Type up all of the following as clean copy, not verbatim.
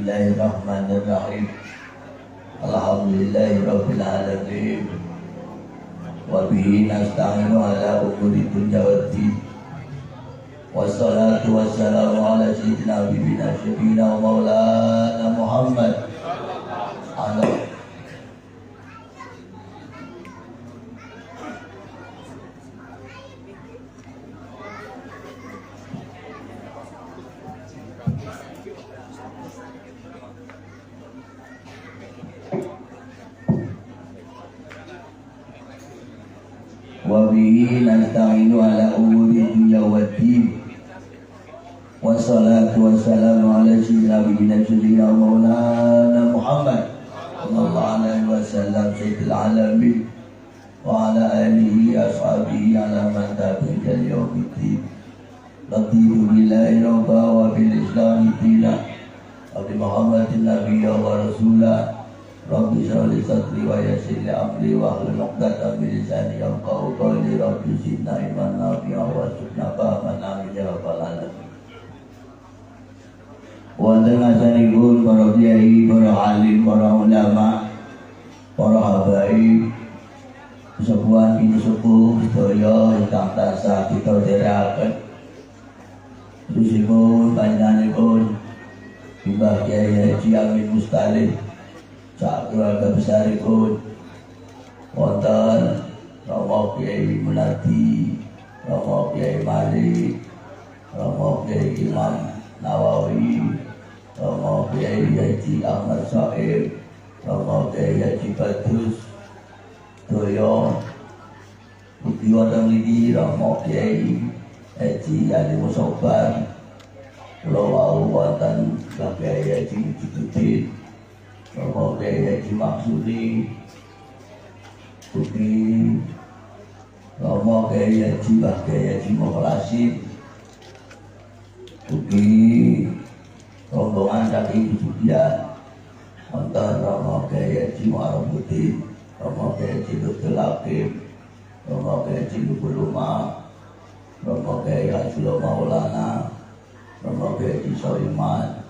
Bismillahirrahmanirrahim. Alhamdulillahirabbil alamin. Wa bihi nasta'inu ala umuri dunya waddin. Wassalatu wassalamu ala sayyidina habibina syafiina wa maulana Muhammad wa bihi nasta'inu ala umuri dunya waddin. Wassalatu wassalamu ala sayyidina habibina syafiina wa maulana Muhammad sallallahu alaihi wasallam sayyidil alamin wa ala alihi ashabihi ala man tabi'al yaumiddin. Raditu billahi rabba wa bil islami dina wa bi Muhammadin nabiyya wa rasulah. Rabbi shrah li sadri wa yassir li amri wa hlul 'uqdatam min lisani yafqahu qawli. Rabbi zidna ilman nafi'an warzuqna fahman amin ya rabbal alamin. Wonten asalipun para kiai, para alim, para ulama, para habaib, sepuhan ini sepuh sedaya ingkang tansah kita dherekaken. Terusipun panjenenganipun Mbah Kyai Haji Amin Mustalib sak keluarga besaripun wonten Romo Kyai Munardi, Romo Kyai Malik, Romo Kyai Imam Nawawi, Romo Kyai Haji Ahmad Saib, Romo Kyai Haji Badrus Doyo, ugi wonten mriki Romo Kyai Haji Ali Musobar, kula wau wonten Kyai Haji Jududin, Romo Kyai Haji Maksudi, ugi Romo Kyai Haji Mbah Kyai Haji Mukhlasin, ugi rombongan saking Budian wonten Romo Kyai Haji Mu'arrafuddin, Romo Kyai Haji Lutful Hakim, Romo Kyai Haji Lubul Umar, Romo Kyai Haji Maulana, Romo Kyai Haji Soiman,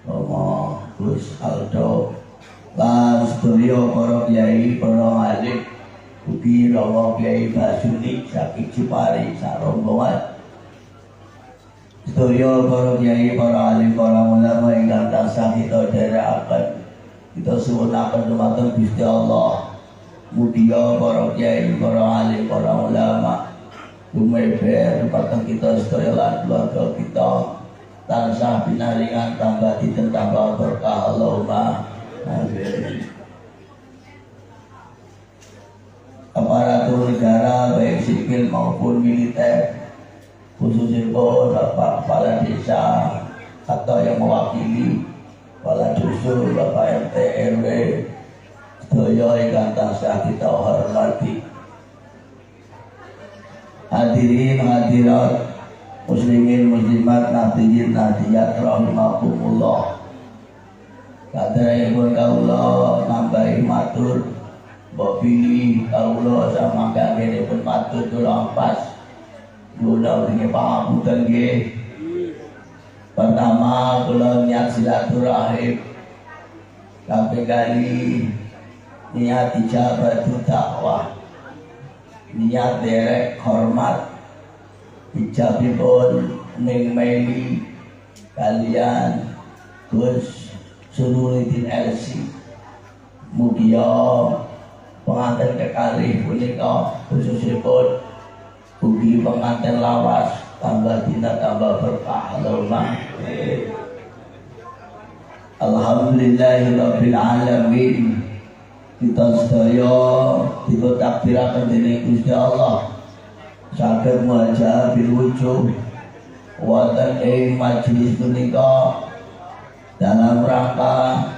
Romo Gus Aldo, lan sedaya para kiai, para alim, ugi Romo Kyai Basuni saking Cipari sak rombongan. Sedaya para kiai, para alim, para ulama ingkang tansah kita dherekaken, kita suwunaken dumateng Gusti Allah. Mugia para kiai, para alim, para ulama lumeber dumateng kita sedaya lan keluarga kita tansah pinaringan tambah dinten tambah berkah. Allahumma amin. Aparatur negara baik sipil maupun militer, khususnya Bapak Kepala Desa atau yang mewakili Kepala Dusun, Bapak RT RW, sedaya ingkang tansah kita hormati. Hadirin hadirat, muslimin muslimat, nadiyin nadiyat rahimakumullah. Kadraipun kawula nambahi matur, mbok pilih kawula sama kangenipun matur kula pas. Kula wingi pangapunten nggih. Pertama kula niat silaturahim. Kaping kali niat ijabah dakwah. Niat derek hormat ijabipun ning meli kalian Gus Suruddin LC. Mugia pengantin kekalih punika khususipun ugi pengantin lawas tambah dina tambah berkah. Allahumma alhamdulillahirabbil alamin. Kita sedaya ditakdiraken dening Gusti Allah saged muajah bil wujud wonten ing majelis punika dalam rangka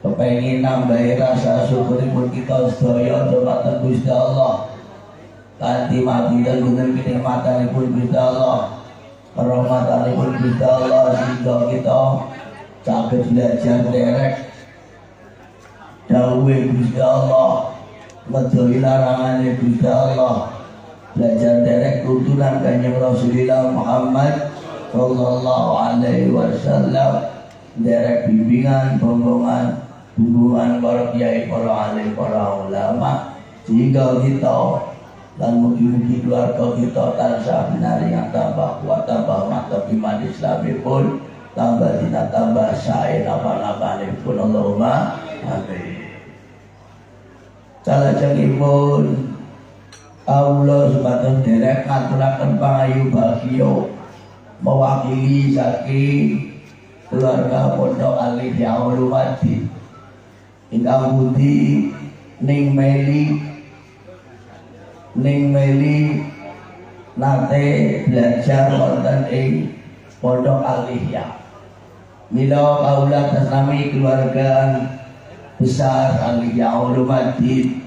kepengin nambahi rasa syukuripun kita sedaya dumateng Gusti Allah. Kanthi mabidan dengan kenikmatanipun Gusti Allah, rahmatanipun Gusti Allah, sehingga kita saged belajar derek dawuhe Gusti Allah, medhoi larangane Gusti Allah, belajar derek tuntunan Kanjeng Rasulullah Muhammad sallallahu alaihi wasallam. derek bimbingan, rombongan, hubungan para kiai, para alim, para ulama, sehingga kita dan mugi-mugi keluarga kita tansah binaringan tambah kuat, tambah mantap iman Islami pun, tambah dina tambah sae napa-napane pun Allahumma amin. Salajengipun Allah sebatas derek ngaturaken pangayu bagio mewakili saking keluarga Pondok Alif Ulumuddin ingkang pundi ning meli nate belajar wonten ing Pondok Alif. Mila kaula tasnami keluarga besar Alif Ulumuddin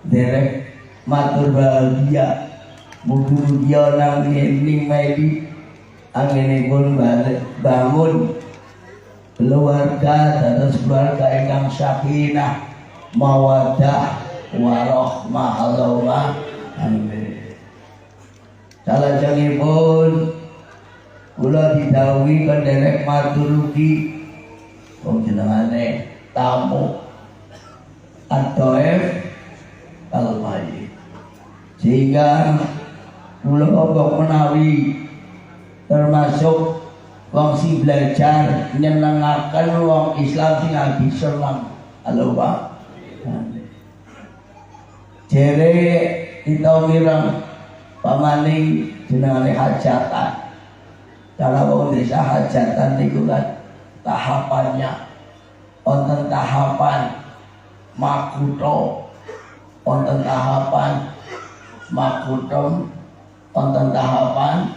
derek matur bahagia mugi-mugi nang ning meli anginipun bangun keluarga dados keluarga ingkang sakinah mawaddah warahmah Allahumma amin. Salajengipun kula didhawuhi kendherek maturgi wong jenengane tamu Ad-Dhaif Al-Mayyit, sehingga kula kok menawi termasuk wong sing belajar nyenengaken wong Islam sing lagi seneng. Halo Pak. Jere kita mirang pamaning jenengane hajatan. Cara wong desa hajatan niku kan tahapannya wonten tahapan makutha, wonten tahapan makutem, wonten tahapan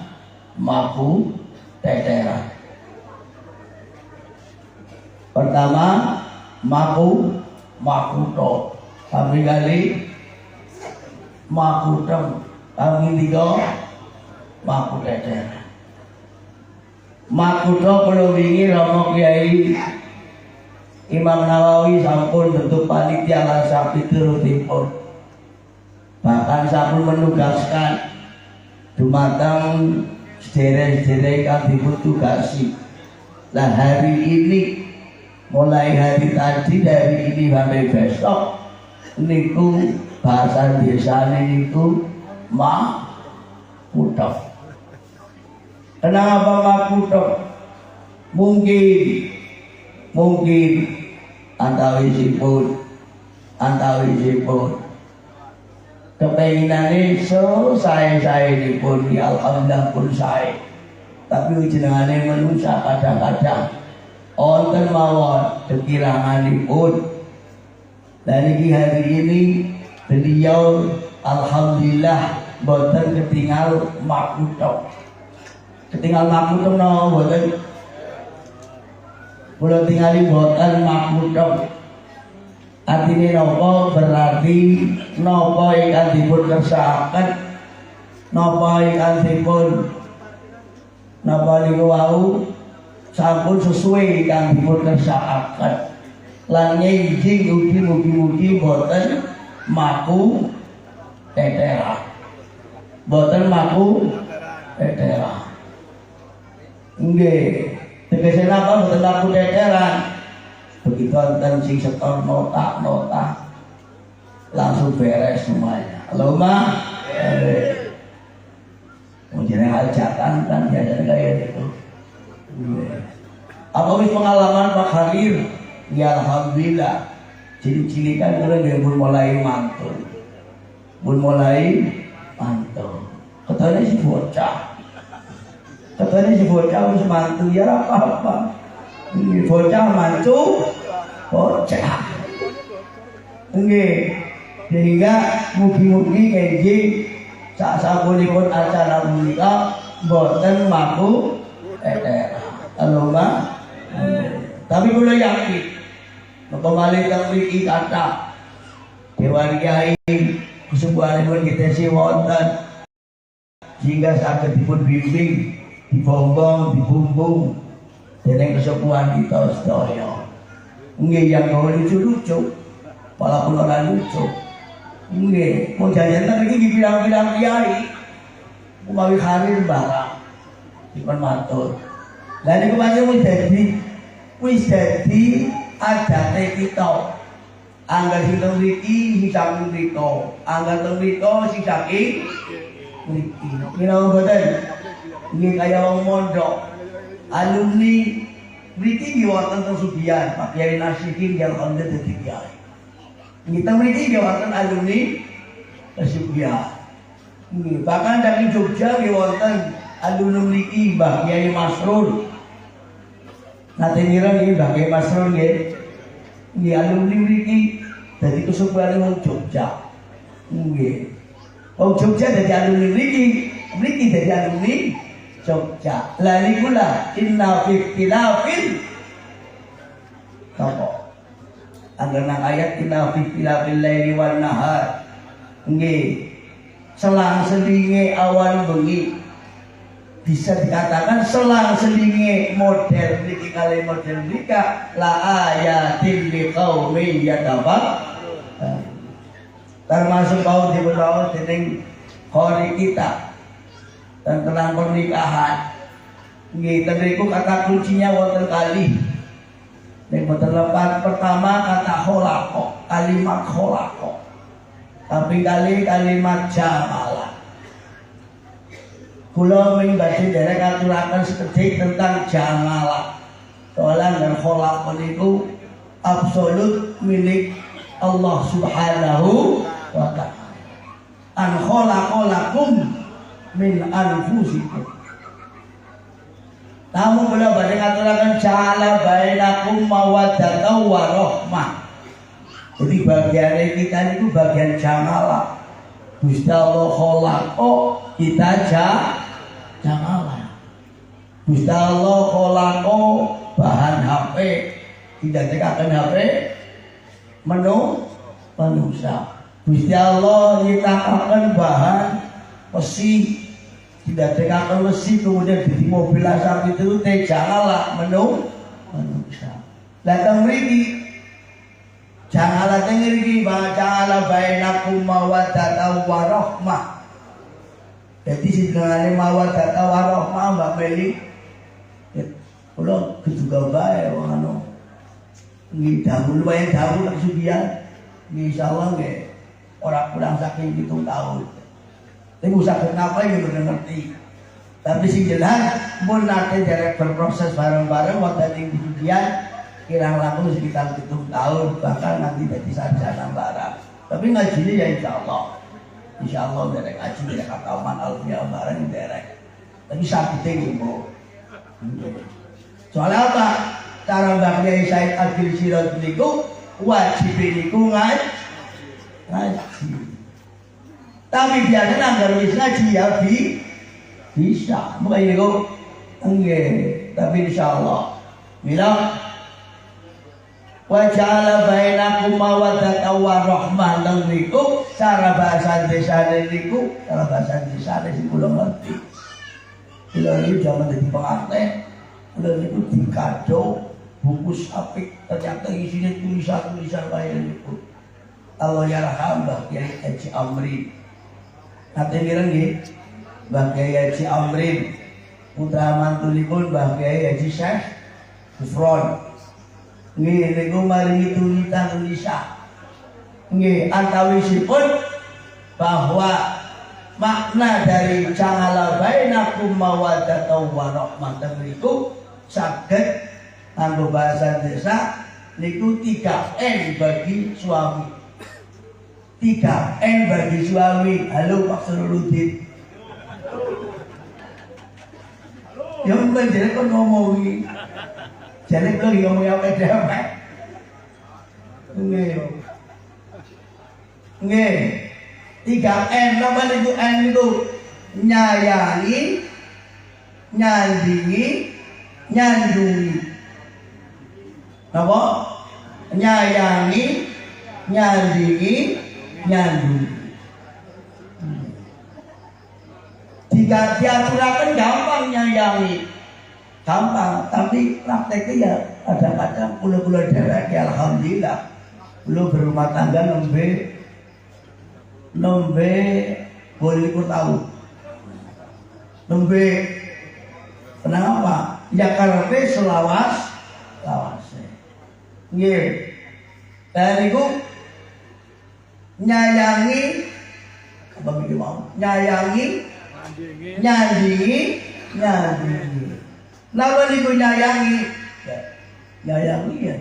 maku teteran. Pertama makuto, kami kali makutem, kami tiga maku teteran. Makuto kalau wingi Romo Kiai Imam Nawawi sampun bentuk panitia lan sapi turutipun, bahkan sampun menugaskan dumateng sederek-sederek yang ditugasi. Nah hari ini, mulai hari tadi, dari ini sampai besok niku bahasa desa niku makutoh. Kenapa makutoh? Mungkin antawisipun kepenginane saya pun ya alhamdulillah pun saya, tapi jenengane manusia kadang-kadang wonten mawon kekiranganipun. Dan hari ini beliau alhamdulillah boten ketinggal makutoh. Ketinggal makutoh napa boten? Kula tingali boten makutoh. Artine napa? Berarti napa ingkang dipun kersakaken, napa ingkang dipun napa niku wau sampun sesuai ingkang dipun kersakaken. Lan nginjing mugi-mugi boten maku teteran. Boten maku teteran. Nggih, tegese napa boten maku teteran? Begitu enten sing setor nota langsung beres semuanya. Allahumma mungkin hajatan kan biasanya kayak gitu. Apa wis pengalaman Pak Khalil? Ya alhamdulillah. Ciri-ciri kan kula pun mulai mantul. Katanya si bocah wis mantul ya apa-apa. Ini bocah mantu bocah. Nggih, sehingga mugi-mugi nggih sasampunipun acara menika boten maku teteran. Allahumma. Tapi kula yakin pemali teng mriki kathah Dewan Kyai kesubuhanipun kita si wonten sehingga saged dipun bimbing, dibombong, dibumbung dening kesepuhan kita sedaya. Nggih yang gawe lucu-lucu, walaupun ora lucu. Nggih, mau jajan iki pirang-pirang kiai. Umawi Khalil barang dipun matur. Lah niku pancen wis dadi wis dadi adate kita. Angger sing mriki sing saking mriko, angger teng mriko sing saking mriki. Kira mboten? Nggih kaya wong mondok. Alumni mriki wonten teng Sugihan, Pak Kiai Nasihin yang alhamdulillah dadi kiai. Kita mriki wonten alumni Sugihan. Nggih, bahkan dari Jogja wonten alumni mriki Mbah Kiai Masrur. Nate ngira nggih Mbah Kiai Masrur nggih. Nggih alumni mriki dadi kesuburan wong Jogja. Nggih. Wong Jogja dadi alumni mriki dadi alumni Jogja. La nikula inna fi ikhtilafil apa? Angger nang ayat inna fi ikhtilafil laili wan nahar. Nggih. Selang-selinge awan bengi. Bisa dikatakan selang-selinge model niki kali model nika la ayatin liqaumin yatafakkarun. Termasuk kau diberitahu dening khori kita dan tentang pernikahan. Nggih, teniku kata kuncinya wonten kalih. Nek boten lepat pertama kata kholaqo, kalimat kholaqo. Tapi kali kalimat jamalah. Kula mimbatin derek aturaken sekedhik tentang jamalah. Soalnya dan kholaqo niku absolut milik Allah Subhanahu wa ta'ala. An kholaqalakum min anfusikum. Namun kula badhe ngaturaken ja'ala bainakum mawaddatan wa rahmah. Jadi bagian kita itu bagian jamalah. Gusti Allah kholaqo, kita jamalah. Gusti Allah kholaqo bahan HP, tidak cekaken HP manusia. Gusti Allah nyiptaken bahan besi, tidak cekaken besi kemudian di mobil asap itu teh jamalah manusia. Datang mriki janganlah tenggiri bacala bainakum mawaddatan wa rahmah. Jadi sidangane mawaddatan wa rahmah Mbak Meli. Kula keduga bae wong anu. Nggih dahulu wae dahulu Sugihan. Insyaallah nggih ora kurang saking 7 tahun. Tapi saged napa iki mboten ngerti. Tapi sing jelas mun nate derek berproses bareng-bareng wonten ing Sugihan kirang langkung sekitar 7 tahun, bahkan nanti jadi sarjana barang. Tapi ngajinya ya insya Allah derek ngaji derek kauman alfiah barang derek. Tapi sakitnya ibu. Soalnya apa? Cara Mbak Kiai Said Abdul Sirot niku wajib niku ngaji. Tapi biasanya anggar wis ngaji ya bisa. Mungkin niku enggak. Tapi insya Allah. Mila wa ja'ala bainakum mawaddatan wa rahmah lan niku cara bahasa desane niku cara bahasa desane sing kula ngerti. Kula iki jaman dadi pengantin, kula niku dikado buku apik ternyata isinya tulisan-tulisan kaya niku. Allah yarham Mbah Kiai Haji Amrin. Nate mireng nggih Mbah Kiai Haji Amrin putra mantulipun Mbah Kiai Haji Syekh Gufron. Nggih niku maringi tulisan. Nggih antawisipun bahwa makna dari ja'ala bainakum mawaddatan wa rahmatan niku saged nganggo bahasa desa niku 3N bagi suami. 3N bagi suami. Halo Pak Suruludin. Ya mbak jare kon ngomongi. Jare kok ngomong apa dhewe. Nggih. Nggih. 3N napa niku N niku nyayangi, nyandingi, nyandungi. Napa? Nyayangi, nyandingi, nyandungi. Jika diaturakan gampang nyayangi, gampang, tapi prakteknya ya kadang-kadang pulau-pulau daerah ya alhamdulillah pulau berumah tangga nembe boleh tahu nembe kenapa ya karena selawas Nggih. Lah niku nyayangi apa iki mau? Nyayangi, nyandingi. Napa niku nyayangi? Ya, nyayangi ya.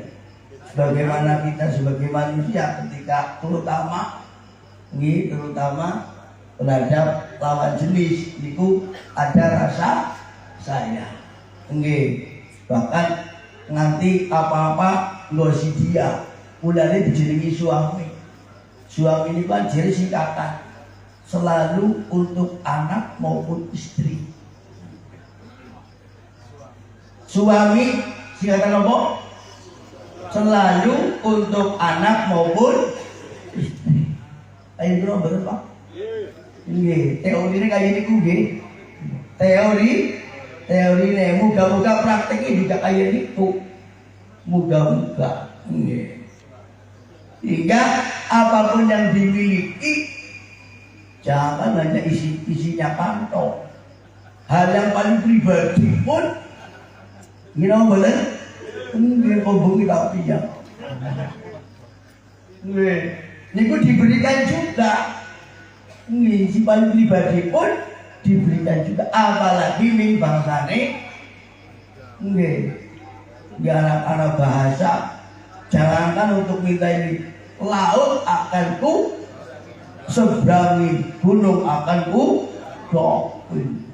Sebagaimana kita sebagai manusia ketika terutama terhadap lawan jenis niku ada rasa sayang. Nggih. Bahkan nganti apa-apa ngosi dia. Mulane dijenengi suami. Suami ini kan jadi singkatan. Selalu untuk anak maupun istri. Suami singkatan apa? Selalu untuk anak maupun istri. Ayo bro, bener Pak? Nggih, teorine kaya niku nggih. Teori ini muga-muga prakteknya juga kaya niku. Muga-muga. Nggih. Hingga apapun yang dimiliki jangan hanya isinya kantong. Hal yang paling pribadi pun boleh nggih hubungi tapi ya. Nggih, niku diberikan juga. Nggih, si paling pribadi pun diberikan juga, apalagi min bangsane nggih. Di anak-anak bahasa jangankan untuk minta ini, laut akan ku seberangi, gunung akan ku dokin.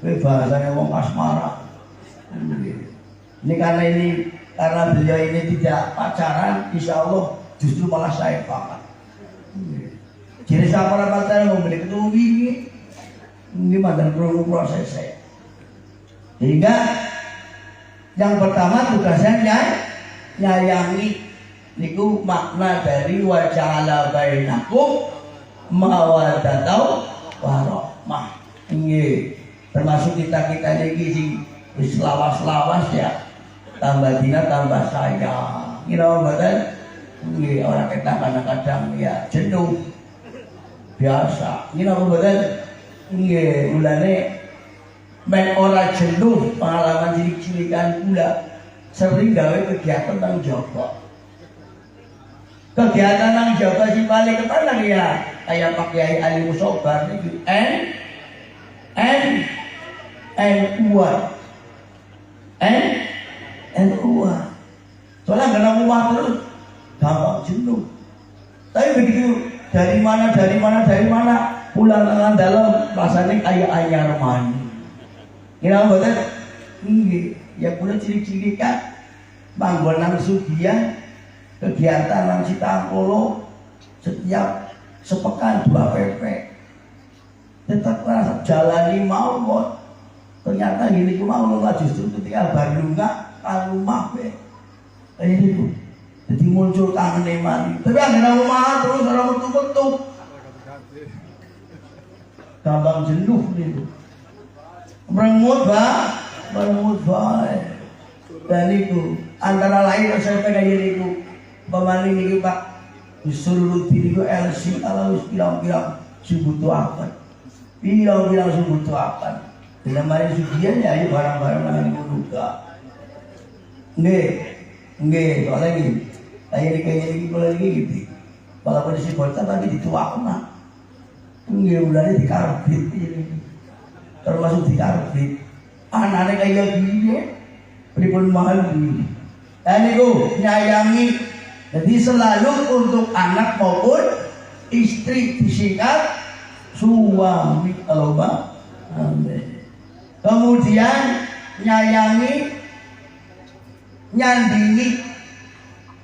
Ini bahasanya wong asmara. Ini karena beliau ini tidak pacaran, insya Allah justru malah saya paham. Jadi saya para pacaran membeli ketemu ini mandan proses saya. Sehingga yang pertama tugasnya nyayangi. Niku makna dari wa ja'ala bainakum mawaddatau warahmah. Nggih. Termasuk kita niki sing wis lawas-lawas ya. Tambah dina tambah sayang. Kira mboten? Nggih, ora ketak kadang-kadang ya jenuh. Biasa. Kira mboten? Nggih, mulane men ora jenuh pengalaman cilik-cilikan kula sering gawe kegiatan nang jaba. Kegiatan nang jaba sing paling ketenang ya kayak Pak Kiai Ali Musobar niki uang. Soalnya nggak nemu uang terus gampang jenuh. Tapi begitu dari mana pulang dengan dalam rasanya kayak anyar mani. Kira betul? Nggih, ya kula cilik-cilik kan manggon nang Sugiyan kegiatan nang Sitangkolo setiap sepekan 2 PP. Tetap rasa jalani mawon. Ternyata gini ku mau justru ketika baru enggak rumah be. Ini tuh. Jadi muncul kangen mani. Tapi ada rumah terus ada metu-metu. Gampang jenuh nih. Merengut baik. Dan itu antara lain saya pengen itu pemali ini Pak disuruh itu LC kalau bilang butuh apa? Bilang butuh apa? Bila mari sugian ya ayo barang-barang nang juga. Nggih, soalnya gini. Kayak ini boleh gitu. Kalau kondisi bocah tapi dituakna. Nggih mulane dikarbit ini. Termasuk dikarbit. Anane kaya gini pripun mahal ini. Niku nyayangi. Jadi selalu untuk anak maupun istri disingkat suami Allahumma amin. Kemudian nyayangi, nyandingi.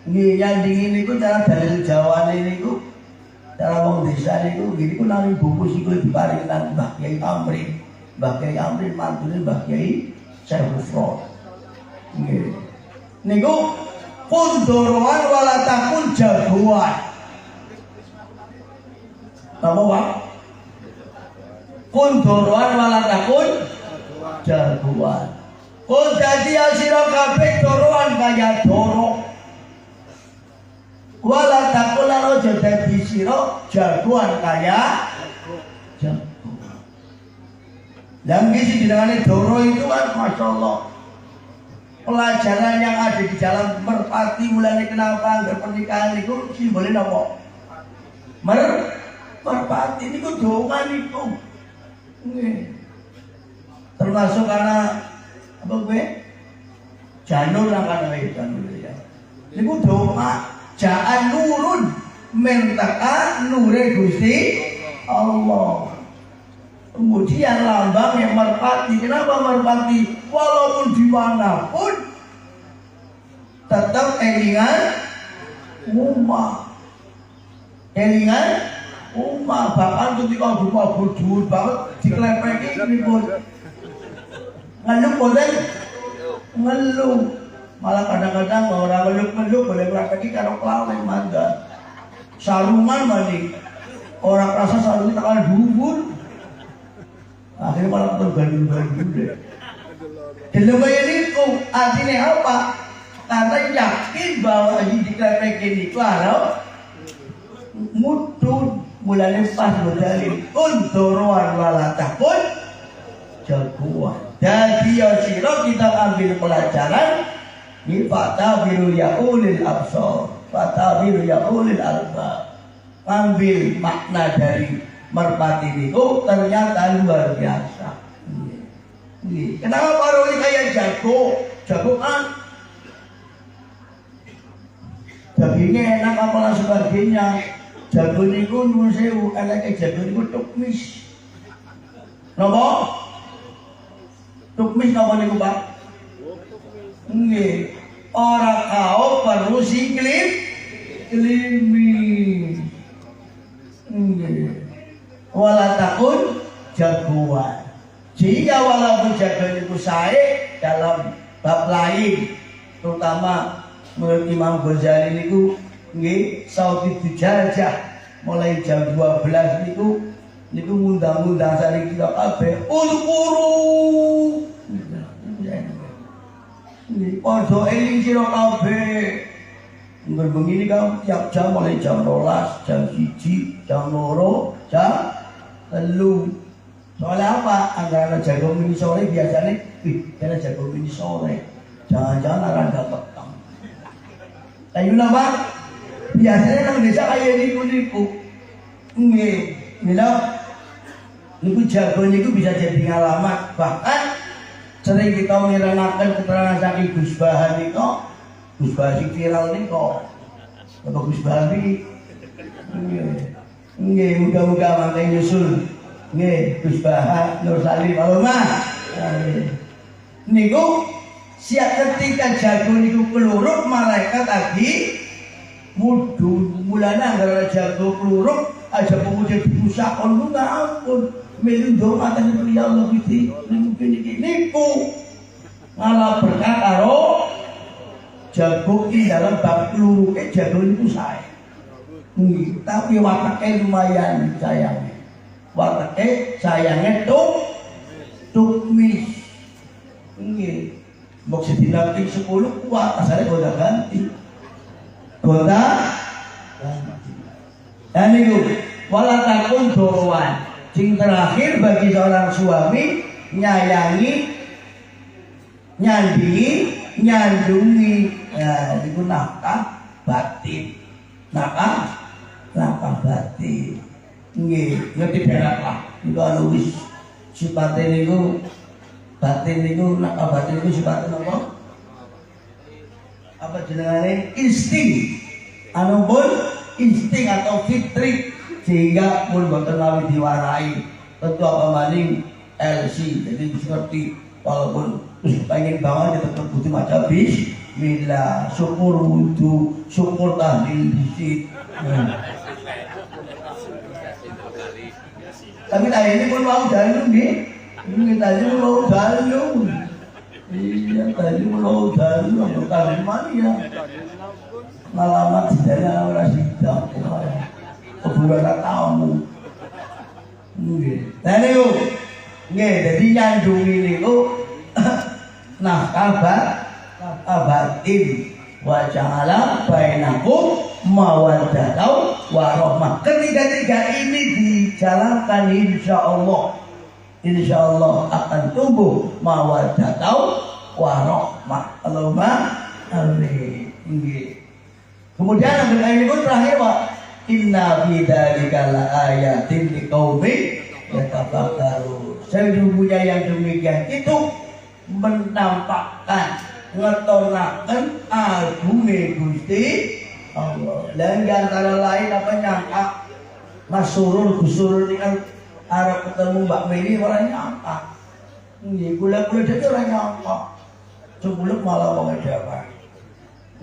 Nggih, nyandingi niku cara dalil Jawane niku cara wong desa niku nggih niku nang bungkus iku diparingi nang Mbah Kyai Amrin. Mbah Kyai Amrin mantune Mbah Kyai Syaikhul. Nggih. Niku pun doroan wala takun jagoan. Apa Pak? Kun doroan wala takun jagoan. Kun dadi sira kabeh doroan kaya doro. Wala takun lan aja dadi sira jagoan kaya jagoan. Dan ngisi dinamane doro itu kan Masya Allah pelajaran yang ada di dalam merpati mulane kenapa anggar pernikahan niku simbole napa? Merpati niku dongan niku. Nggih. Termasuk karena apa gue? Janur lah kan janur ya. Niku donga ja'an nurun mentaka nure Gusti Allah. Kemudian lambangnya merpati. Kenapa merpati? Walaupun dimanapun tetap elingan umat. Elingan umat. Bahkan ketika berupa berdua banget dikelepeki ini pun ngeluh boten ngeluh. Malah kadang-kadang orang ngeluh boleh praktek karo kelaweng mangga. Sarungan mandi. Orang rasa sarungnya tak ada dhuwur. Akhirnya malah tergandung-gandung deh. Dalam ini artinya apa? Karena yakin bahwa diklepeki itu harus mudun mulanya pas modalin unturuan walatakun jagoan. Jadi yosiro kita ambil pelajaran ini fatabiru yaulil absor, fatabiru yaulil albab. Ambil makna dari merpati itu ternyata luar biasa. Kenapa baru kayak jago kan dagingnya enak apalah sebagainya. Jago niku nuwun sewu, enake jago niku tukmis. Napa? Tukmis napa niku, Pak? Nggih. Ora kau perlu klimis. Nggih. Wala takun jagoan. Jika walaupun jagoan itu sae dalam bab lain, terutama menurut Imam Ghazali niku nggih saudi dijajah mulai jam 12 niku ngundang-undang sari kita kabeh ulkuru. Nggih padha eling sira kabeh. Ngger bengi kan tiap jam mulai jam 12, jam 1, jam 2, jam 3. Soalnya apa? Anggaran jago mini sore biasanya, karena jago mini sore. Jangan-jangan akan dapat petang. Ayo nama, biasanya nang desa kayak niku. Nggih, mila niku jago niku bisa jadi ngalamat. Bahkan sering kita miranaken keterangan saking Gus Bahan niku. Gus Bahan viral niku. Apa Gus Bahan iki? Nggih, muga-muga mangke nyusul. Nggih, Gus Bahan Nur Salim Alumah. Niku siap ketika jago niku keluruk malaikat lagi mudun mulana gara jago keluruk aja pemuda dibusak kon enggak ampun melu doa teng ya Allah iki mungkin iki niku malah berkah karo jago ki dalam bab keluruke jago niku sae. Tapi watake lumayan sayang. Watake sayangnya tukmis. Nggih. Mbok sedina ping 10 kuat asale goda ganti. Goda ganti. Dan itu wala takun dorowan. Sing terakhir bagi seorang suami nyayangi, nyandingi, nyandungi. Ya, itu nafkah batin. Nafkah batin. Nggih, ngerti berat lah. Iku anu wis sipate niku batin niku nafkah batin niku sipate napa? Apa jenengane? Insting. Anu pun insting atau fitri sehingga pun boten lawi diwarai. Tentu apa maning LC. Jadi seperti walaupun pengen banget ya tetap butuh macam bismillah, syukur wudu, syukur tahlil bisit. Tapi tadi ini pun mau dalu nih. Ini tadi mau dalu. Iya tadi mau dalu. Untuk kalian mana ya? Ngalamat dari orang sidang. Keburuan tamu. Nah ini yuk. Jadi nyandung ini yuk. Nah kabatin. Wa ja'ala bainakum mawaddatau warahmah. Ketiga-tiga ini dijalankan insya Allah akan tumbuh mawaddatau warahmah. Allahumma amin. Nggih. Kemudian ambil ayat pun terakhir Pak. Inna fi dzalika laayatin liqaumin yatafakkarun. Sesungguhnya yang demikian itu menampakkan ngetonaken agunge Gusti Allah. Dan antara lain apa nyangka Mas Surul Gusurul ini kan arep ketemu Mbak Meli ora nyangka. Nggih, kula-kula dhewe ora nyangka. Sebelum malah wong Jawa.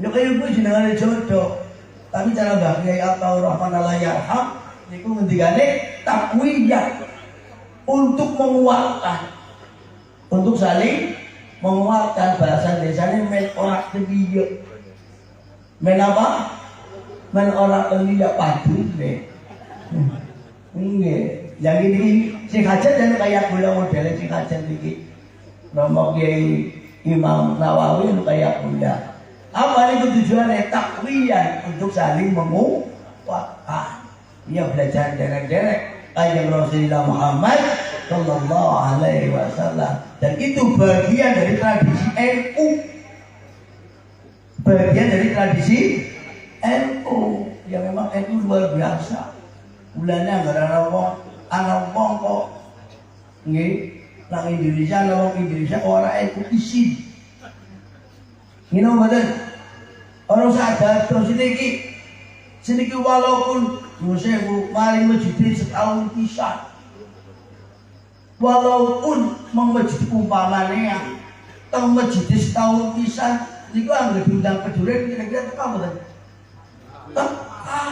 Ya kaya kuwi jenengane jodoh. Tapi cara Mbah Kyai atau Rahman Allah Yarham niku ngendikane takwiyah untuk menguatkan, untuk saling menguatkan. Bahasa desane men ora kebiyo. Men apa? Men ora kebiyo padune. Nggih, yang ini sing hajat dan kaya kula modele sing hajat iki. Romo Kyai Imam Nawawi kaya kula. Apa itu tujuannya? Takwiyah untuk saling menguatkan. Ia belajar derek-derek ayat Rasulullah Muhammad Sallallahu Alaihi Wasallam. Dan itu bagian dari tradisi NU. Bagian dari tradisi NU. Ya memang NU luar biasa. Bulannya nggak ada anak kok. Nggih, nang Indonesia, orang NU isi. Ini betul. Orang sadar terus sedikit walaupun Yusefu mari masjid setahun pisah. Walaupun masjid umpamanya teng masjid setahun pisah, niku anggere diundang peduren kira-kira teka mboten? Teka.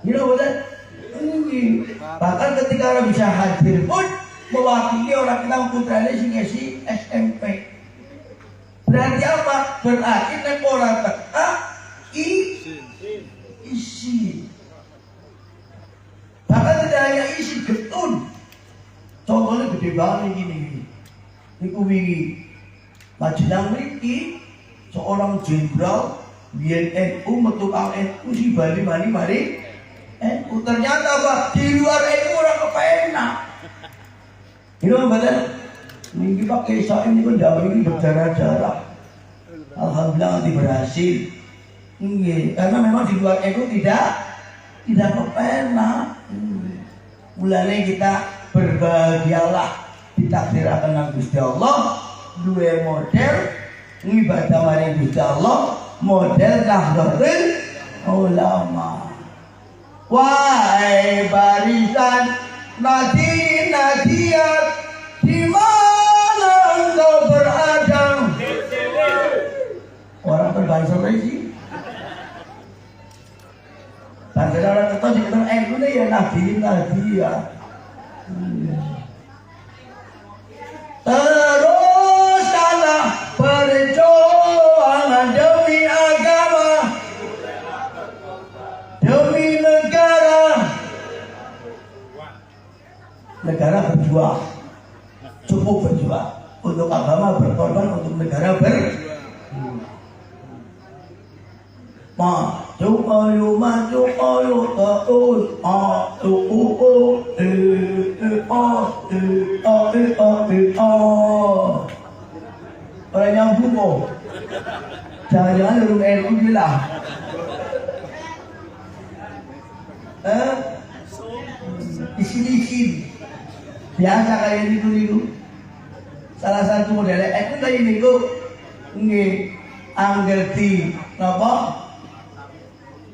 Ini betul. Bahkan ketika orang bisa hadir pun mewakili orang kita putranya sing ngisi SMP. Berarti apa? Berarti nek ora teka isi. Bahkan tidak hanya isi, getun. Contohnya gede banget gini. Niku wingi Majenang mriki seorang jenderal biyen NU metu kang NU si Bali mari NU. Ternyata apa? Di luar NU ora kepenak. Ini betul. Ini pakai saat ini pun jauh ini berdarah-darah. Alhamdulillah nanti berhasil. Karena memang di luar NU tidak kepenak. Mulanya kita berbahagialah ditakdirkan dengan Gusti Allah. Dua model ibadah mari Gusti Allah, model Nahdlatul Ulama. Wahai barisan nadi-nadiat, di mana engkau berada? Orang berbangsa sih. Bangsa orang kita juga NU ya nadi-nadiat. Teruskanlah perjuangan demi agama, demi negara. Negara berjuang, cukup berjuang untuk agama, berkorban untuk negara maju terus orang nyambung kok. Jangan-jangan lu NU bilang isin-isin biasa kayak gitu. Salah satu model NU kayak gitu nggih angger di napa?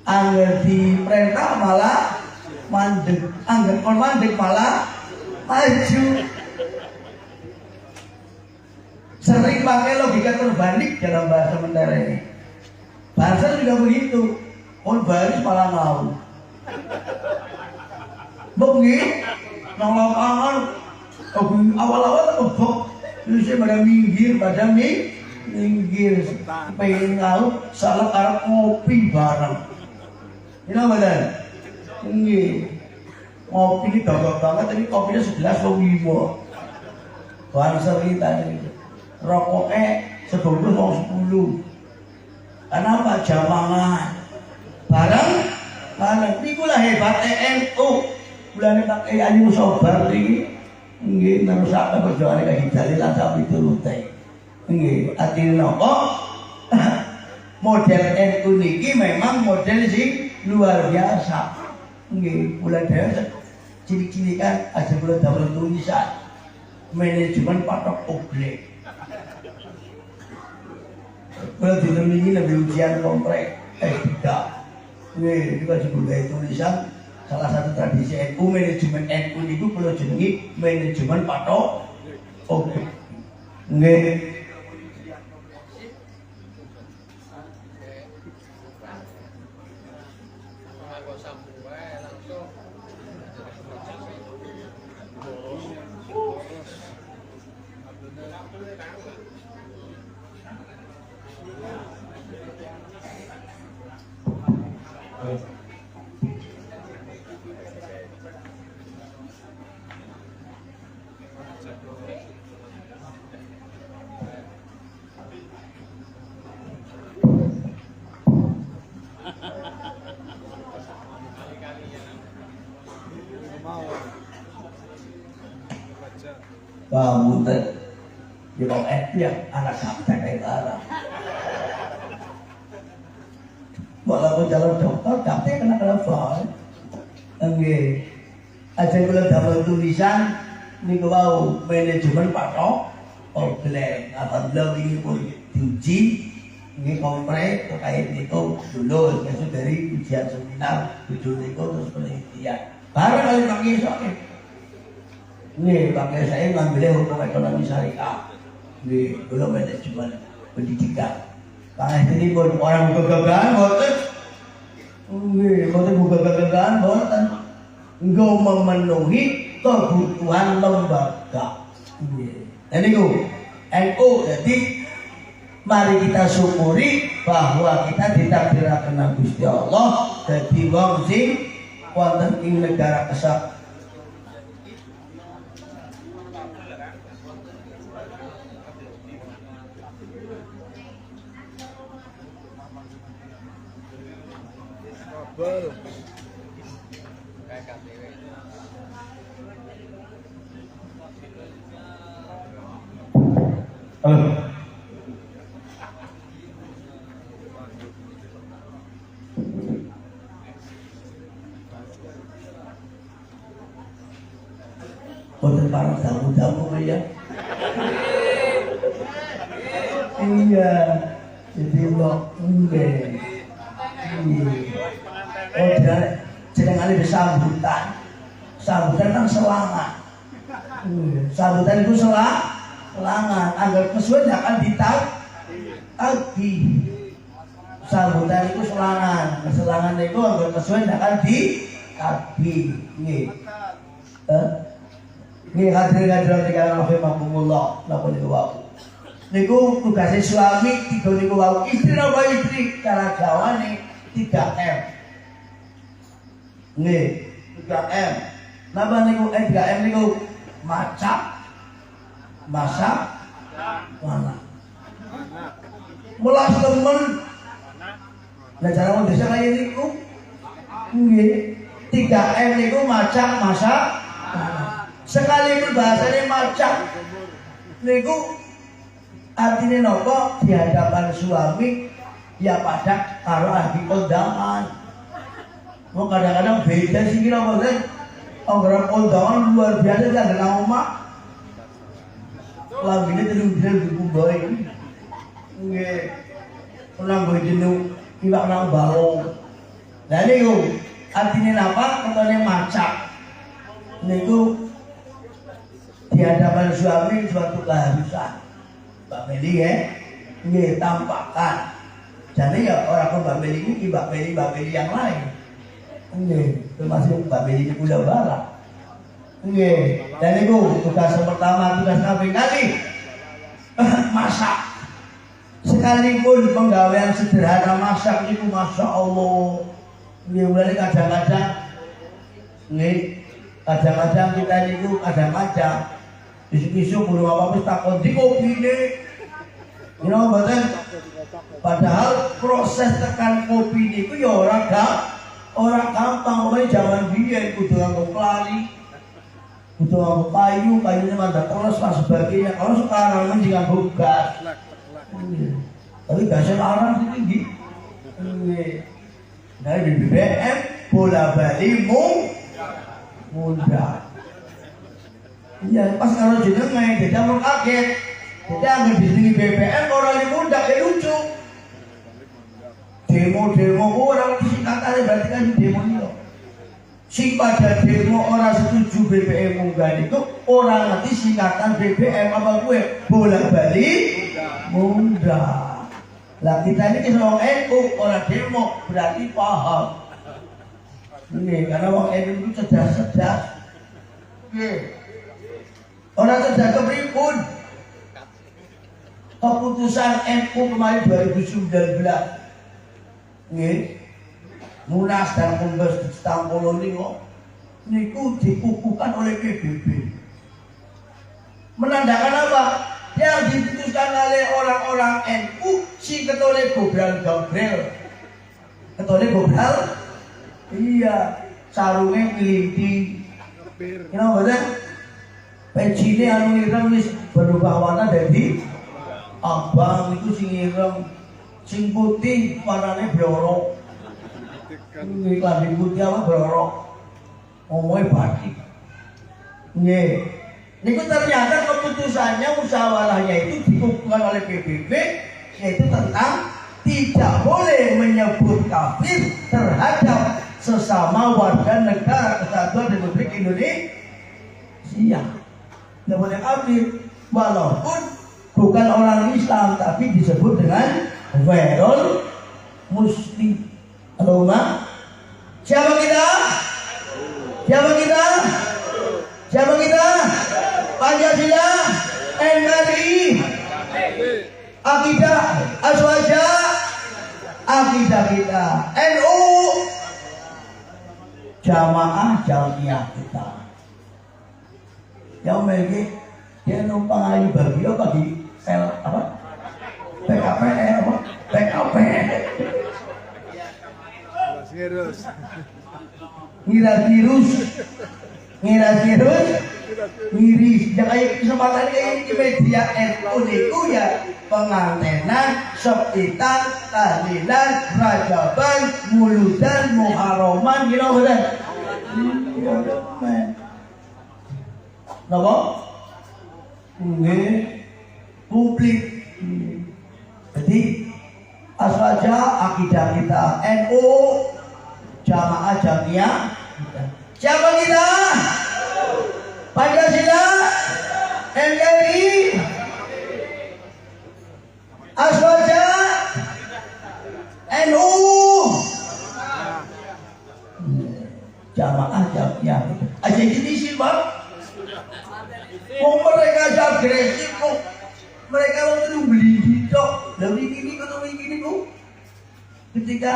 Angger di perintah malah mandek, angger kon mandek malah maju. Sering pakai logika terbalik dalam bahasa mentera ini. Bahasa juga begitu. Kon baris malah ngau. Begitu, nolong angan. Awal-awal kebok, terus pada minggir, pengen ngau, salah karena ngopi bareng. Ini apa dan? Ini ngopi ini gagah banget, tapi kopinya 11 mau 5. Bangsa kita ini rokoknya sebelum mau 10. Kenapa? Jamangan bareng. Ini pula hebat NU. Bulan pakai ayu sobar ini. Ini terus apa perjuangan kayak jalilan sampai turut. Ini hati nopo. model NU niki memang model sing luar biasa. Nggih, kula dhewe cilik-cilik kan aja kula damel tulisan manajemen patok oblek. Kula ditemui lebih ujian komplek S3. Nggih, juga juga tulisan salah satu tradisi NU manajemen NU niku kula jenengi manajemen patok oblek. Nggih. Kamu teh di bawah yang anak kapten kayak arah. Walaupun jalan dokter, kapten kena telepon. Enggak, aja kalau dapat tulisan ni kau manajemen patok, oblek, apabila ini pun diuji, ini komplek terkait itu dulu, besok dari ujian seminar, tujuh itu terus penelitian. Baru kali panggil soalnya. Nih, pakai saya ngambilnya hukum ekonomi syariah. Nih, belum manajemen pendidikan. Karena ini pun orang kegagalan, boten. Nih, boten kegagalan, boten. Enggak memenuhi kebutuhan lembaga. Nih, jadi NU. Jadi mari kita syukuri bahwa kita ditakdirkan Gusti Allah jadi wong sing wonten ing negara kesatuan. Halo. Boten para tamu-tamu ya. Iya, jadi lo enggak. Oh, jangan ada sambutan. Sambutan kan selangan. Sambutan itu selangan. Anggar kesuwen akan ditagi. Sambutan itu selangan. Selangan itu anggar kesuwen akan ditagi. Nggih hadirin-hadirat ingkang rahimakumullah, napa niku wau. Niku tugasé suami tiga niku wau, istri napa istri cara Jawane 3M. Nggih, 3M. Napa niku 3M niku masak, masak, mana. Mulas temen. Nah cara wong desa kaya niku. Nggih, 3M niku masak, masak, sekalipun bahasanya macam niku artinya nopo di hadapan suami ya pada karo ahli kondangan. Mau kadang-kadang beda sih kira kan orang kondangan luar biasa jangan kenal omah lambine terus dikumboi nggih pernah gue jenuh iwak nang balong. Nah niku artinya apa katanya macam niku di hadapan suami suatu keharusan. Mbak Meli ya, ini tampakkan. Jadi ya orang Mbak Meli ini Mbak Meli yang lain. Ini termasuk Mbak Meli di Pulau Barat. Ini dan itu tugas pertama, tugas nabi kali masak. Sekalipun penggawaian sederhana masak itu masya Allah. Ini mulai kadang-kadang, ini kadang-kadang kita itu kadang-kadang isu-isu burung apa-apa takut di kopi ini. You know, padahal proses tekan kopi ini itu ya orang gampang. Pokoknya zaman biyen kudu nganggo kelari, kudu nganggo kayunya mandat terus lah sebagainya. Kalau sekarang kan nganggo gas. Tapi gasnya larang tinggi. Nah di BBM bola bali muda. Iya pas kalau jenengan dia mau kaget. Jadi anggar di BBM orang muda kayak lucu. Demo orang disingkatannya berarti kan demo itu. Sing pada demo orang setuju BBM munggah itu orang nanti singkatan BBM apa gue bola bali muda. Lah kita ini kisah orang NU orang demo berarti paham. Ini karena orang NU itu cerdas. Orang cerdas kepripun. Keputusan NU kemarin 2019. Munas dan Kombes di Stampolo niku dikukuhkan oleh PBB. Menandakan apa? Yang diputuskan oleh orang-orang NU si ketole gobral-gobral. Ketole gobral? Iya, sarungnya ngelinting. Kenapa betul? Pensinya anu ireng wis berubah warna dari abang itu sing ireng, sing putih warnanya blorok. Ini klambi putih apa blorok? Ngomongnya batik. Nggih. Niku ternyata keputusannya musyawarahnya itu dikukuhkan oleh PBB yaitu tentang tidak boleh menyebut kafir terhadap sesama warga negara kesatuan Republik Indonesia. Tidak boleh kafir walaupun bukan orang Islam tapi disebut dengan ghairul muslim. Allahumma siapa kita? Siapa kita? Siapa kita? Pancasila, NKRI, akidah aswaja, akidah kita, NU, jamaah jamiah kita. Yang memiliki dia numpang ayu bagi apa di sel apa? PKP apa? PKP. Ngiris yang kayak kesempatan kayak di media NU itu ya pengantenan, sepitan, tahlilan, rajaban, muludan, muharraman, gitu betul. Napa? Nggih, publik. Jadi asraja akidah kita NU, jamaah jamiah. Siapa kita? Pancasila, NKRI, aswaja, NU, jamaah jamiah. Aja ini sih bang. Mereka aja agresif kok. Mereka mau beli gitu. Lalu ini kok ini kok. Ketika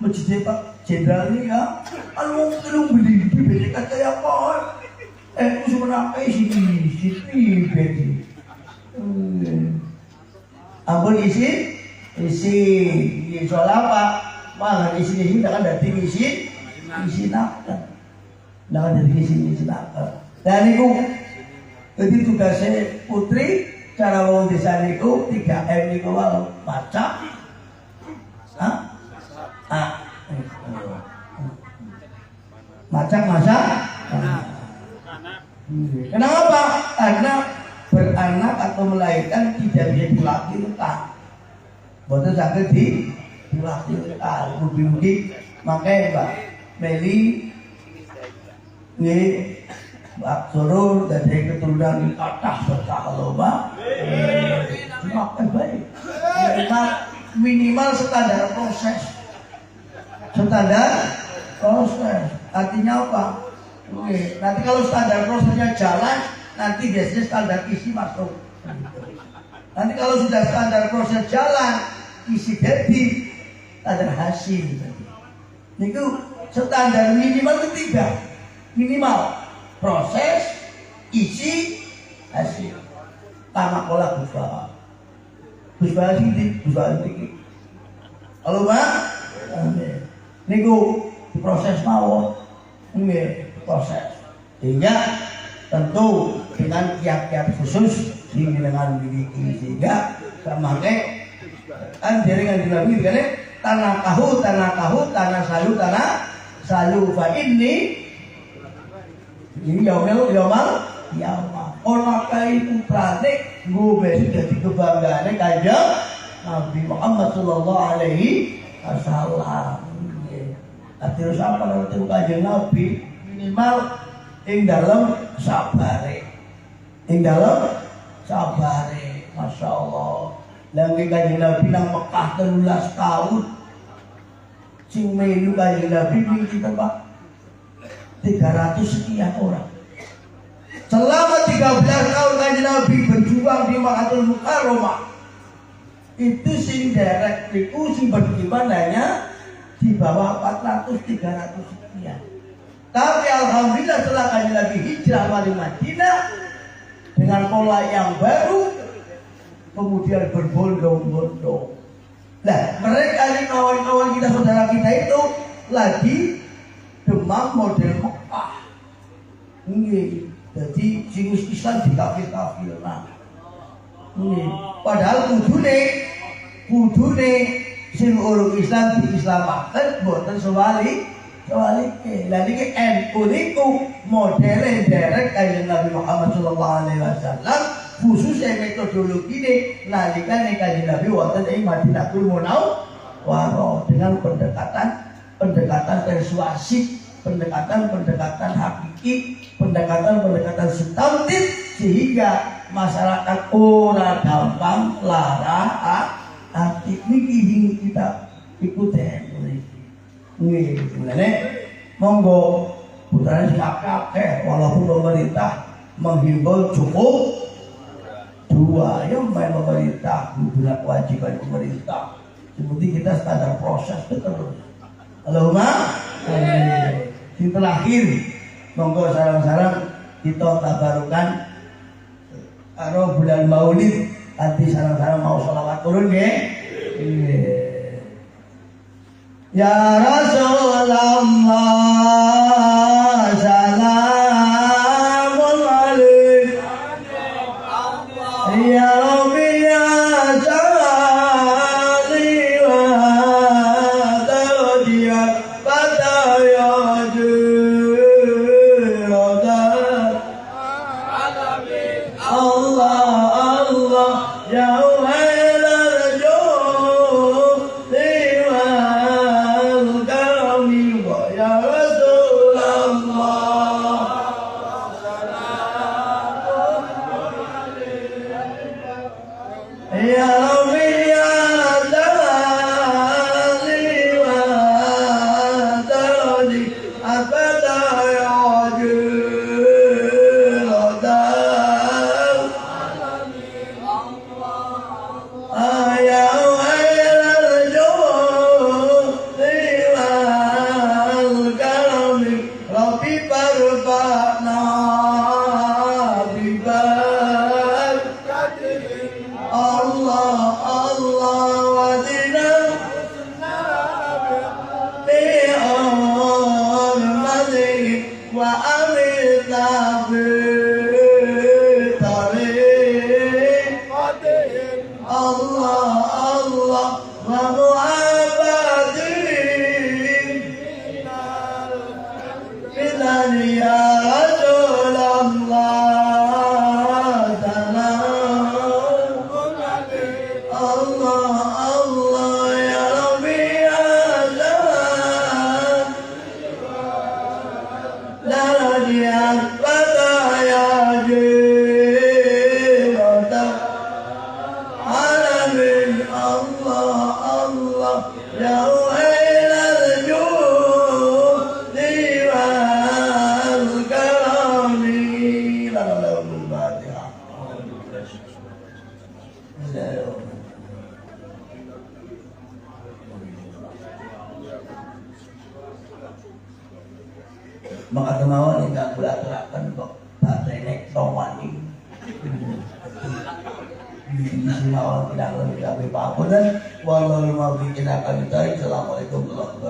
Masjid Pak Jenderal ini ya, anu beli di kayak apa? Itu sebenarnya sini bedi. Ampun isi soal apa? Malah isi jangan dari isi nakal. Jangan dari isi nakal. Dan itu jadi tugasnya putri cara wong desa niku 3M niku wae baca. Macam masa. Kenapa? Karena beranak atau melahirkan tidak bisa dilakukan. Boten saged dilakukan. Mugi-mugi makanya Mbak Meli nggih Mbak Surur dari keturunan kathah berkah lomba. Baik. Minimal standar proses. Artinya apa? Oke. Nanti kalau standar prosesnya jalan, nanti biasanya standar isi masuk. Nanti kalau sudah standar proses jalan, isi jadi standar hasil. Itu standar minimal itu 3. Minimal proses, isi, hasil. Tamak olah buswa. Buswa ini. Kalau Mbak, niku proses mawon. Nggih, proses. Sehingga tentu dengan kiat-kiat khusus dengan miliki sehingga memakai kan jaringan dinamik kan tanah salu fa ini yaumil ono kae putrane nggo besi dadi kebanggaane Kanjeng Nabi Muhammad sallallahu alaihi wasallam. Terus apa nanti Kanjeng Nabi minimal ing dalem sabare. Masya Allah. Lagi Kanjeng Nabi nang Mekah 13 tahun. Sing melu Kanjeng Nabi kita Pak 300 sekian orang. Selama 13 tahun Kanjeng Nabi berjuang di Makkatul Mukarramah. Itu sing derek niku sing berimannya di bawah 400 300 sekian. Tapi alhamdulillah setelah Kanjeng Nabi hijrah ke Madinah dengan pola yang baru, kemudian berbondong-bondong. Nah, mereka ini kawan-kawan kita, saudara kita itu lagi demam model Mekah. Nggih, jadi sinus Islam di kafir-kafir. Padahal kudune sing urung Islam diislamaken boten sebalike. Lah niki NU niku modele derek Kanjeng Nabi Muhammad sallallahu alaihi wasallam, khususnya metodologine nalikane Kanjeng Nabi wonten ing Madinatul Munawwarah dengan pendekatan persuasif, pendekatan hakiki, pendekatan substantif, sehingga masyarakat ora gampang lara hati niki kita ikuti. Nggih, sebenarnya monggo putrane sing akeh walaupun pemerintah menghimbau cukup 2 ya main pemerintah bukan kewajiban pemerintah. Seperti kita standar proses terus. Allahumma amin. Yang terakhir monggo sarang-sarang kita tabarukan karo bulan Maulid, nanti sarang-sarang mau sholawat turun nggih. Ya Rasulullah salamun alaik ya Rabbi ya salli wa tawdiya fataya jiradat Allah ya maka kemauan enggak belak-belakan kok baterai nek tawani semua orang tidak lebih apa dan walau mau bikin akan ditarik. Assalamualaikum warahmatullahi wabarakatuh.